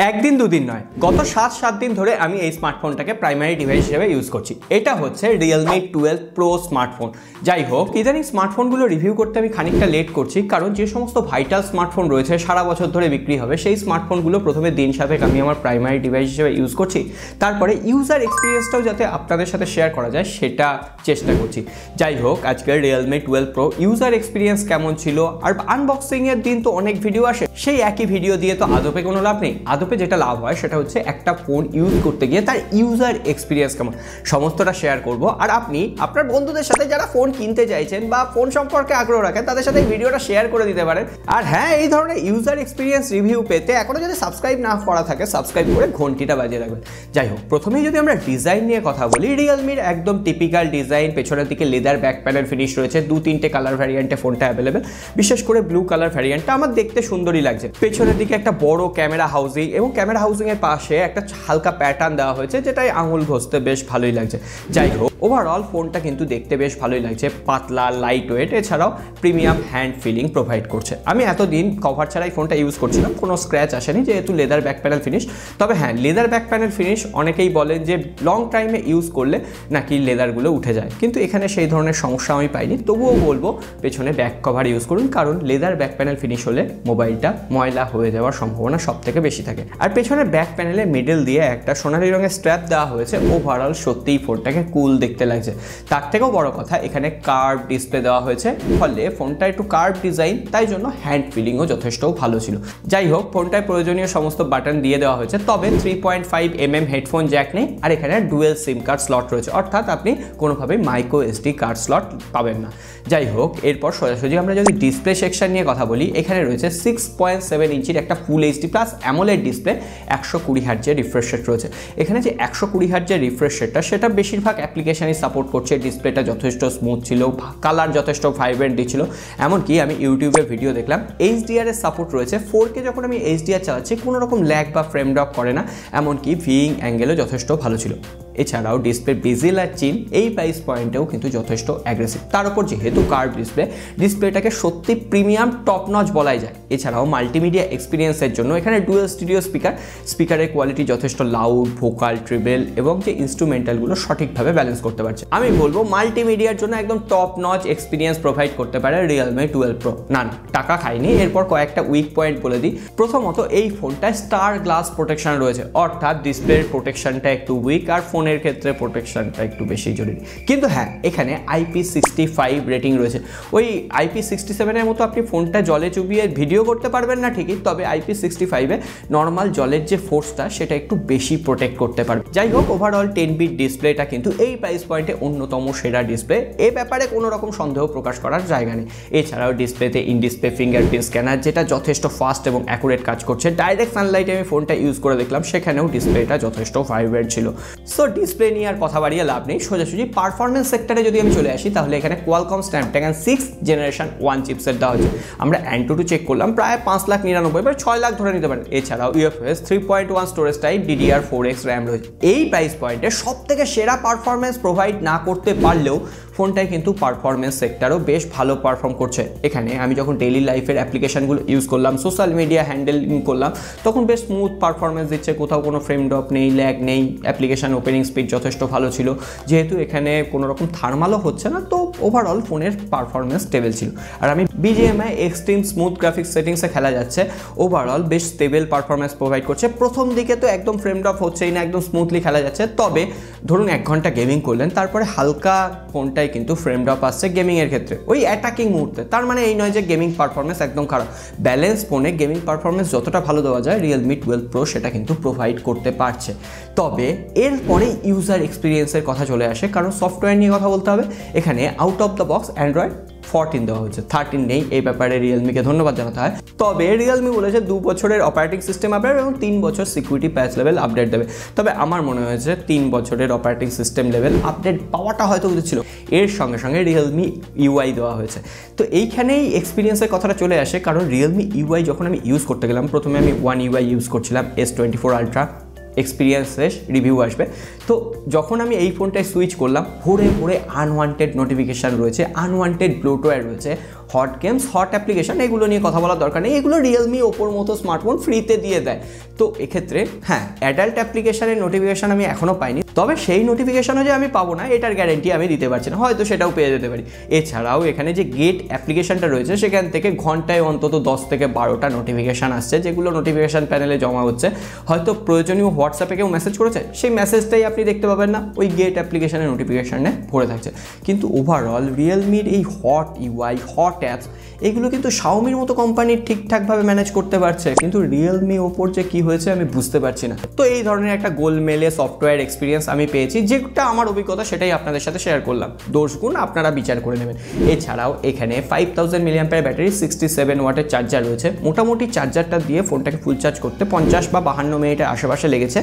একদিন দুদিন নয়, গত 7 দিন ধরে আমি এই স্মার্টফোনটাকে প্রাইমারি ডিভাইস হিসেবে ইউজ করছি। এটা হচ্ছে Realme 12 Pro স্মার্টফোন। যাই হোক, ইদানিং স্মার্টফোনগুলো রিভিউ করতে আমি খানিকটা লেট করছি, কারণ যে সমস্ত ভাইটাল স্মার্টফোন রয়েছে সারা বছর ধরে বিক্রি হবে, সেই স্মার্টফোনগুলো প্রথমে দিন সাপেক্ষ আমি আমার প্রাইমারি ডিভাইস হিসেবে ইউজ করছি। তারপরে ইউজার এক্সপিরিয়েন্সটাও যাতে আপনাদের সাথে শেয়ার করা যায় সেটা চেষ্টা করছি। যাই হোক, আজকের Realme 12 Pro ইউজার এক্সপিরিয়েন্স কেমন ছিল, আর আনবক্সিংয়ের দিন তো অনেক ভিডিও আসে, সেই একই ভিডিও দিয়ে তো আদপে কোনো লাভ নেই। আদপে যেটা লাভ হয় সেটা হচ্ছে একটা ফোন ইউজ করতে গিয়ে তার ইউজার এক্সপিরিয়েন্স কেমন, সমস্তটা শেয়ার করব। আর আপনি আপনার বন্ধুদের সাথে যারা ফোন কিনতে চাইছেন বা ফোন সম্পর্কে আগ্রহ রাখেন তাদের সাথে এই ভিডিওটা শেয়ার করে দিতে পারেন। আর হ্যাঁ, এই ধরনের ইউজার এক্সপিরিয়েন্স রিভিউ পেতে এখনো যদি সাবস্ক্রাইব না করা থাকে সাবস্ক্রাইব করে ঘন্টিটা বাজিয়ে রাখবেন। যাই হোক, প্রথমেই যদি আমরা ডিজাইন নিয়ে কথা বলি, রিয়েলমির একদম টিপিক্যাল ডিজাইন। পেছনের দিকে লেদার ব্যাক প্যানেল ফিনিশ রয়েছে, 2-3টে কালার ভ্যারিয়েন্টে ফোনটা অ্যাভেলেবেল। বিশেষ করে ব্লু কালার ভ্যারিয়েন্টটা আমার দেখতে সুন্দরই লাগছে। পেছনের দিকে একটা বড় ক্যামেরা হাউজিং, এবং ক্যামেরা হাউজিং এর পাশে একটা হালকা প্যাটার্ন দেওয়া হয়েছে, যেটাই আঙুল ঘষতে বেশ ভালোই লাগছে। যাই হোক, ওভারঅল ফোনটা কিন্তু দেখতে বেশ ভালোই লাগছে, পাতলা, লাইট ওয়েট, এছাড়াও প্রিমিয়াম হ্যান্ড ফিলিং প্রোভাইড করছে। আমি এতদিন কভার ছাড়াই ফোনটা ইউজ করছিলাম, কোনো স্ক্র্যাচ আসেনি যেহেতু লেদার ব্যাক প্যানেল ফিনিশ। তবে হ্যাঁ, লেদার ব্যাক প্যানেল ফিনিশ অনেকেই বলেন যে লং টাইমে ইউজ করলে নাকি লেদারগুলো উঠে যায়, কিন্তু এখানে সেই ধরনের সমস্যা আমি পাইনি। তবুও বলবো পেছনে ব্যাক কভার ইউজ করুন, কারণ লেদার ব্যাক প্যানেল ফিনিশ হলে মোবাইলটা ময়লা হয়ে যাওয়ার সম্ভাবনা সব থেকে বেশি থাকে। আর পেছনে ব্যাক প্যানেলে মিডল দিয়ে একটা সোনালী রঙের স্ট্র্যাপ দেওয়া হয়েছে। ওভারঅল সত্যিই ফোনটাকে কুল দেখতে লাগছে। তার থেকেও বড় কথা, এখানে কার্ভ ডিসপ্লে দেওয়া হয়েছে, ফলে ফোনটা একটু কার্ভ ডিজাইন, তাই জন্য হ্যান্ড ফিলিংও যথেষ্ট ভালো ছিল। যাই হোক, ফোনটায় প্রয়োজনীয় সমস্ত বাটন দিয়ে দেওয়া হয়েছে, তবে 3.5mm হেডফোন জ্যাক নেই। আর এখানে ডুয়েল সিম কার্ড স্লট রয়েছে, অর্থাৎ আপনি কোনোভাবেই মাইক্রো এসডি কার্ড স্লট পাবেন না। যাই হোক, এরপর সোজাসুজি আমরা যদি ডিসপ্লে সেকশন নিয়ে কথা বলি, এখানে রয়েছে 6.7 ইঞ্চির একটা full HD plus AMOLED display, 120 হার্টজের রিফ্রেশ রেট রয়েছে। এখানে যে 120 হার্টজের রিফ্রেশ রেটটা, সেটা বেশিরভাগ অ্যাপ্লিকেশনই সাপোর্ট করছে। ডিসপ্লেটা যথেষ্ট স্মুথ ছিল, কালার যথেষ্ট ভাইব্রেন্ট দিচ্ছিল। এমনকি আমি ইউটিউবে ভিডিও দেখলাম, HDR এর সাপোর্ট রয়েছে। 4K যখন আমি HDR চালাচ্ছি কোনো রকম ল্যাগ বা ফ্রেম ড্রপ করে না, এমনকি ভিইং অ্যাঙ্গেলও যথেষ্ট ভালো ছিল। এছাড়াও ডিসপ্লে বেজেল আর চিন এই প্রাইস পয়েন্টেও কিন্তু যথেষ্ট অ্যাগ্রেসিভ। তার উপর যেহেতু কার্ভ ডিসপ্লেটাকে সত্যি প্রিমিয়াম টপ নচ বলাই যায়। এছাড়াও মাল্টিমিডিয়া এক্সপিরিয়েন্সের জন্য এখানে ডুয়েল স্টুডিও স্পিকারের কোয়ালিটি যথেষ্ট লাউড, ভোকাল, ট্রিবেল এবং যে ইনস্ট্রুমেন্টালগুলো সঠিকভাবে ব্যালেন্স করতে পারছে। আমি বলবো মাল্টিমিডিয়ার জন্য একদম টপ নচ এক্সপিরিয়েন্স প্রোভাইড করতে পারে Realme 12 Pro। না, টাকা খাইনি। এরপর কয়েকটা উইক পয়েন্ট বলে দিই। প্রথমত, এই ফোনটায় স্টার গ্লাস প্রোটেকশন রয়েছে, অর্থাৎ ডিসপ্লের প্রোটেকশনটা একটু উইক, আর ফোনের ক্ষেত্রে প্রোটেকশনটা একটু বেশি জরুরি। কিন্তু হ্যাঁ, এখানে IP65 রেটিং রয়েছে। ওই IP67 এর মতো আপনি ফোনটা জলে চুবিয়ে ভিডিও করতে পারবেন না ঠিকই, তবে IP65 এ নর্মাল জলের যে ফোর্সটা সেটা একটু বেশি প্রোটেক্ট করতে পারবে। যাই হোক, ওভারঅল 10 বিট ডিসপ্লেটা কিন্তু এই প্রাইস পয়েন্টে অন্যতম সেরা ডিসপ্লে, এ ব্যাপারে কোনো রকম সন্দেহ প্রকাশ করার জায়গা নেই। এছাড়াও ডিসপ্লেতে ইন ডিসপ্লে ফিঙ্গারপ্রিন্ট স্ক্যানার, যেটা যথেষ্ট ফাস্ট এবং অ্যাকুরেট কাজ করছে। ডাইরেক্ট সানলাইটে আমি ফোনটা ইউজ করে দেখলাম, সেখানেও ডিসপ্লেটা যথেষ্ট ভাইব্রেন্ট ছিল। সো ডিসপ্লে নিয়ে আর কথা বাড়িয়ে লাভ নেই। সোজাসুজি পারফরমেন্স সেক্টরে যদি আমি চলে আসি, তাহলে এখানে Qualcomm Snapdragon 6 Generation 1 চিপসেট দেওয়া হয়েছে। আমরা AnTuTu চেক করলাম, প্রায় 5,99,000 বা 6 লাখ ধরে নিতে পারেন। এছাড়াও UFS 3.1 storage type, DDR4X RAM রয়েছে। এই প্রাইস পয়েন্টে সব থেকে সেরা পারফরমেন্স প্রোভাইড না করতে পারলেও ফোনটায় কিন্তু পারফরমেন্স সেক্টরও বেশ ভালো পারফর্ম করছে। এখানে আমি যখন ডেইলি লাইফের অ্যাপ্লিকেশনগুলো ইউজ করলাম, সোশ্যাল মিডিয়া হ্যান্ডেলিং করলাম, তখন বেশ স্মুথ পারফরমেন্স দিচ্ছে, কোথাও কোনো ফ্রেম ড্রপ নেই, ল্যাগ নেই। অ্যাপ্লিকেশন ওপেনিং স্পিড যথেষ্ট ভালো ছিল, যেহেতু এখানে কোনো রকম থার্মালও হচ্ছে না, তো ওভারঅল ফোনের পারফরমেন্স স্টেবল ছিল। আর আমি BGMI এক্সট্রিম স্মুথ গ্রাফিক্স সেটিংসে খেলা যাচ্ছে, ওভারঅল বেশ স্টেবল পারফরমেন্স প্রোভাইড করছে। প্রথম দিকে তো একদম ফ্রেম ড্রপ হচ্ছেই না, একদম স্মুথলি খেলা যাচ্ছে। তবে ধরুন 1 ঘন্টা গেমিং করলেন, তারপরে হালকা ফোনটায় কিন্তু ফ্রেম ড্রপ আসছে গেমিংয়ের ক্ষেত্রে, ওই অ্যাটাকিং মুহূর্তে। তার মানে এই নয় যে গেমিং পারফরমেন্স একদম খারাপ। ব্যালেন্স ফোনে গেমিং পারফরমেন্স যতটা ভালো দেওয়া যায়, Realme 12 Pro সেটা কিন্তু প্রোভাইড করতে পারছে। তবে এরপরে ইউজার এক্সপিরিয়েন্সের কথা চলে আসে, কারণ সফটওয়্যার নিয়ে কথা বলতে হবে। এখানে out of the box Android 14 দেওয়া হয়েছে, 13 নেই। এই ব্যাপারে রিয়েলমিকে ধন্যবাদ জানাতে হয়। তবে রিয়েলমি বলেছে 2 বছরের অপারেটিং সিস্টেম আপডেট এবং 3 বছর সিকিউরিটি প্যাচ লেভেল আপডেট দেবে। তবে আমার মনে হয়েছে 3 বছরের অপারেটিং সিস্টেম লেভেল আপডেট পাওয়াটা হয়তো উচিত ছিল। এর সঙ্গে সঙ্গে রিয়েলমি UI দেওয়া হয়েছে। তো এইখানেই এক্সপিরিয়েন্সের কথাটা চলে আসে, কারণ রিয়েলমি UI যখন আমি ইউজ করতে গেলাম, প্রথমে আমি One UI ইউজ করছিলাম, S24 Ultra। এক্সপিরিয়েন্স শেষ, রিভিউ আসবে। তো যখন আমি এই ফোনটায় সুইচ করলাম, ভোরে ভোরে আনওয়ান্টেড নোটিফিকেশান রয়েছে, আনওয়ান্টেড ব্লোটওয়্যার রয়েছে, হট গেমস, হট অ্যাপ্লিকেশন এগুলো নিয়ে কথা বলার দরকার নেই, এগুলো রিয়েলমি ওপোর মতো স্মার্টফোন ফ্রিতে দিয়ে দেয়। তো এক্ষেত্রে হ্যাঁ, অ্যাডাল্ট অ্যাপ্লিকেশনের নোটিফিকেশান আমি এখনও পাইনি, তবে সেই নোটিফিকেশানও যে আমি পাবো না এটার গ্যারেন্টি আমি দিতে পারছি না, হয়তো সেটাও পেয়ে যেতে পারি। এছাড়াও এখানে যে গেট অ্যাপ্লিকেশনটা রয়েছে সেখান থেকে ঘন্টায় অন্তত 10 থেকে 12টা নোটিফিকেশান আসছে, যেগুলো নোটিফিকেশান প্যানেলে জমা হচ্ছে। হয়তো প্রয়োজনীয় হোয়াটসঅ্যাপে কেউ মেসেজ করেছে, সেই মেসেজটাই আপনি দেখতে পাবেন না, ওই গেট অ্যাপ্লিকেশনের নোটিফিকেশানে ভরে থাকছে। কিন্তু ওভারঅল রিয়েলমির এই হট ইউআই, হট অ্যাপস এগুলো কিন্তু শাওমির মতো কোম্পানি ঠিকঠাকভাবে ম্যানেজ করতে পারছে, কিন্তু রিয়েলমি ওপোর যে কী হয়েছে আমি বুঝতে পারছি না। তো এই ধরনের একটা গোলমেলে সফটওয়্যার এক্সপিরিয়েন্স আমি পেয়েছি, যেটা আমার অভিজ্ঞতা সেটাই আপনাদের সাথে শেয়ার করলাম, দোষগুণ আপনারা বিচার করে নেবেন। এছাড়াও এখানে 5000 mAh ব্যাটারি, 67 ওয়াটের চার্জার রয়েছে। মোটামুটি চার্জারটা দিয়ে ফোনটাকে ফুল চার্জ করতে 50 বা 52 মিনিটের আশেপাশে লেগেছে,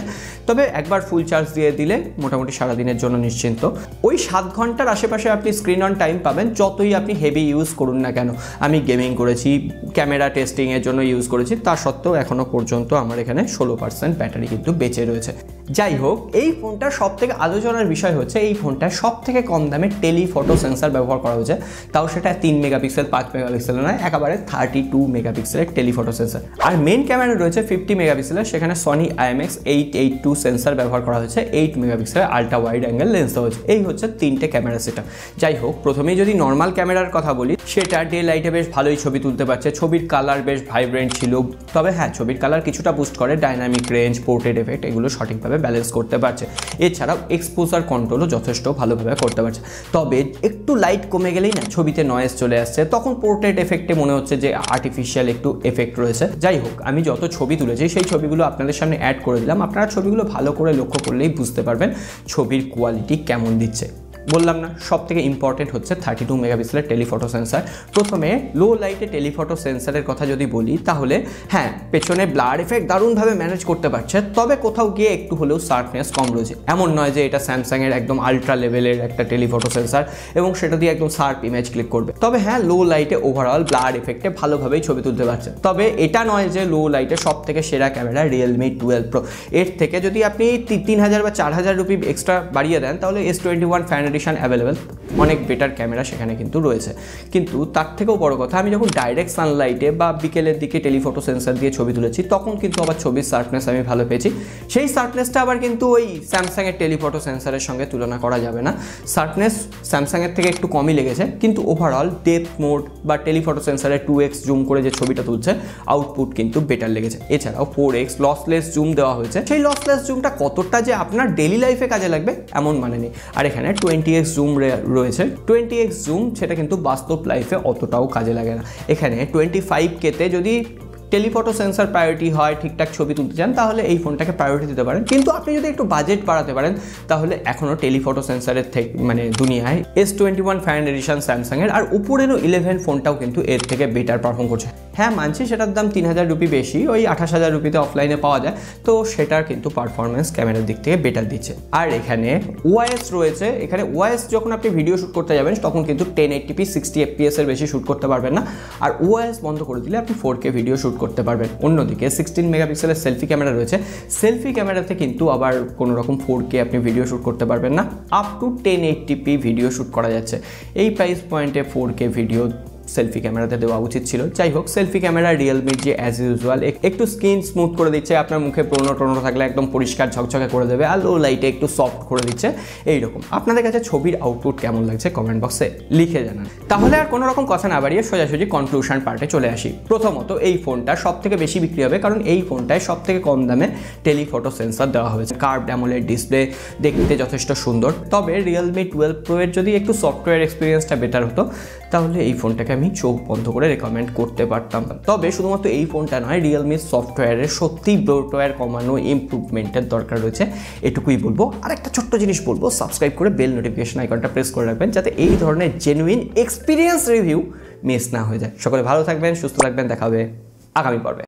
তবে একবার ফুল চার্জ দিয়ে দিলে মোটামুটি সারাদিনের জন্য নিশ্চিন্ত। ওই 7 ঘন্টার আশেপাশে আপনি স্ক্রিন অন টাইম পাবেন, যতই আপনি হেভি ইউজ করুন না কেন। আমি গেমিং করেছি, ক্যামেরা টেস্টিংয়ের জন্য ইউজ করেছি, তা সত্ত্বেও এখনও পর্যন্ত আমার এখানে 16% ব্যাটারি কিন্তু বেঁচে রয়েছে। যাই হোক, এই ফোনটার সব থেকে আলোচনার বিষয় হচ্ছে এই ফোনটা সব থেকে কম দামে টেলিফটো সেন্সার ব্যবহার করা হয়েছে, তাও সেটা 3 মেগাপিক্সেল 5 মেগাপিক্সেল নয়, একেবারে 32 মেগাপিক্সেলের টেলিফটো সেন্সার। আর মেন ক্যামেরা রয়েছে 50 মেগাপিক্সেলের, সেখানে সনি IMX882 সেন্সার ব্যবহার করা হয়েছে, 8 মেগাপিক্সেলের আলট্রা ওয়াইড অ্যাঙ্গেল লেন্স দেওয়া হয়েছে। এই হচ্ছে 3টে ক্যামেরা সেটআপ। যাই হোক, প্রথমেই যদি নর্মাল ক্যামেরার কথা বলি, সেটা ডে লাইটে বেশ ভালোই ছবি তুলতে পারছে, ছবির কালার বেশ ভাইব্রেন্ট ছিল। তবে হ্যাঁ, ছবির কালার কিছুটা বুস্ট করে, ডাইনামিক রেঞ্জ, পোর্ট্রেট এফেক্ট এগুলো সঠিকভাবে ব্যালেন্স করতে পারছে। এছাড়াও এক্সপোজার কন্ট্রোলও যথেষ্ট ভালোভাবে করতে পারছে। তবে একটু লাইট কমে গেলেই না ছবিতে নয়েজ চলে আসছে, তখন পোর্ট্রেট এফেক্টে মনে হচ্ছে যে আর্টিফিশিয়াল একটু এফেক্ট রয়েছে। যাই হোক, আমি যত ছবি তুলেছি সেই ছবিগুলো আপনাদের সামনে অ্যাড করে দিলাম, আপনারা ছবিগুলো ভালো করে লক্ষ্য করলেই বুঝতে পারবেন ছবির কোয়ালিটি কেমন দিচ্ছে। বললাম না, সব থেকে ইম্পর্টেন্ট হচ্ছে 32 মেগাপিক্সেলের টেলিফটো সেন্সার। প্রথমে লো লাইটে টেলিফটো সেন্সারের কথা যদি বলি, তাহলে হ্যাঁ, পেছনে ব্লার এফেক্ট দারুণভাবে ম্যানেজ করতে পারছে, তবে কোথাও গিয়ে একটু হলেও শার্পনেস কম রয়েছে। এমন নয় যে এটা স্যামসাংয়ের একদম আলট্রা লেভেলের একটা টেলিফটো সেন্সার এবং সেটা দিয়ে একদম শার্প ইমেজ ক্লিক করবে। তবে হ্যাঁ, লো লাইটে ওভারঅল ব্লার এফেক্টে ভালোভাবেই ছবি তুলতে পারছে। তবে এটা নয় যে লো লাইটে সব থেকে সেরা ক্যামেরা রিয়েলমি 12 প্রো। এর থেকে যদি আপনি 3000 বা 4000 রুপি এক্সট্রা বাড়িয়ে দেন, তাহলে S21 ফ্যান অ্যাভেলেবেল, অনেক বেটার ক্যামেরা সেখানে কিন্তু রয়েছে। কিন্তু তার থেকেও বড় কথা, আমি যখন ডাইরেক্ট সানলাইটে বা বিকেলের দিকে টেলিফটো সেন্সার দিয়ে ছবি তুলেছি, তখন কিন্তু আবার ছবির শার্পনেস আমি ভালো পেয়েছি। সেই শার্পনেসটা আবার কিন্তু ওই স্যামসাংয়ের টেলিফটো সেন্সারের সঙ্গে তুলনা করা যাবে না। শার্পনেস স্যামসাংয়ের থেকে একটু কমই লেগেছে, কিন্তু ওভারঅল ডেপথ মোড বা টেলিফটো সেন্সারে 2x জুম করে যে ছবিটা তুলছে, আউটপুট কিন্তু বেটার লেগেছে। এছাড়াও 4x লসলেস জুম দেওয়া হয়েছে, সেই লসলেস জুমটা কতটা যে আপনার ডেলি লাইফে কাজে লাগবে এমন মানে নেই। আর এখানে 20x জুম রয়েছে, 20x জুম সেটা কিন্তু বাস্তব লাইফে অতটাও কাজে লাগে না। এখানে 25K-তে যদি টেলিফটো সেন্সার প্রায়োরিটি হয়, ঠিকঠাক ছবি তুলতে চান, তাহলে এই ফোনটাকে প্রায়োরিটি দিতে পারেন। কিন্তু আপনি যদি একটু বাজেট বাড়াতে পারেন, তাহলে এখনও টেলিফটো সেন্সারের থেকে দুনিয়ায় S21 ফ্যান এডিশন স্যামসাংয়ের আর উপরেরও 11 ফোনটাও কিন্তু এর থেকে বেটার পারফর্ম করছে। হ্যাঁ, মানছি সেটার দাম 3000 রুপি বেশি, ওই 28000 রুপিতে অফলাইনে পাওয়া যায়, তো সেটার কিন্তু পারফরমেন্স ক্যামেরার দিক থেকে বেটার দিচ্ছে। আর এখানে ওআইএস রয়েছে, এখানে ওআইএস যখন আপনি ভিডিও শ্যুট করতে যাবেন তখন কিন্তু 1080p 60 fps এর বেশি শ্যুট করতে পারবেন না, আর ওআইএস বন্ধ করে দিলে আপনি 4K ভিডিও শ্যুট করতে পারবেন। অন্যদিকে 16 মেগাপিক্সেলের সেলফি ক্যামেরা রয়েছে, সেলফি ক্যামেরাতে কিন্তু আবার কোনো রকম 4K আপনি ভিডিও শ্যুট করতে পারবেন না, up to 1080p video shoot করা যাচ্ছে। এই প্রাইস পয়েন্টে 4K ভিডিও সেলফি ক্যামেরাতে দেওয়া উচিত ছিল। যাই হোক, সেলফি ক্যামেরা রিয়েলমির যে অ্যাজ ইউজুয়াল একটু স্কিন স্মুথ করে দিচ্ছে, আপনার মুখে ব্রণ ট্রণ থাকলে একদম পরিষ্কার ঝকঝকে করে দেবে, আর লো লাইটে একটু সফট করে দিচ্ছে। এইরকম আপনাদের কাছে ছবির আউটপুট কেমন লাগছে কমেন্ট বক্সে লিখে জানান। তাহলে আর কোনো রকম কথা না বাড়িয়ে সোজাসুজি কনক্লুশন পার্টে চলে আসি। প্রথমত, এই ফোনটা সব থেকে বেশি বিক্রি হবে কারণ এই ফোনটায় সব থেকে কম দামে টেলিফটো সেন্সার দেওয়া হয়েছে। কার্ভড অ্যামোলেড ডিসপ্লে, দেখতে যথেষ্ট সুন্দর। তবে রিয়েলমি 12 প্রো এর যদি একটু সফটওয়্যার এক্সপিরিয়েন্সটা বেটার হতো, তাহলে এই ফোনটাকে আমি চোখ বন্ধ করে রেকমেন্ড করতে পারতাম। তবে শুধুমাত্র এই ফোনটা নয়, রিয়েলমির সফটওয়্যারের সত্যিই ব্লোটওয়্যার কমানো, ইমপ্রুভমেন্টের দরকার রয়েছে, এটুকুই বলবো। আর একটা ছোট্ট জিনিস বলবো, সাবস্ক্রাইব করে বেল নোটিফিকেশন আইকনটা প্রেস করে রাখবেন, যাতে এই ধরনের জেনুইন এক্সপিরিয়েন্স রিভিউ মিস না হয়ে যায়। সকলে ভালো থাকবেন, সুস্থ থাকবেন, দেখা হবে আগামী পর্বে।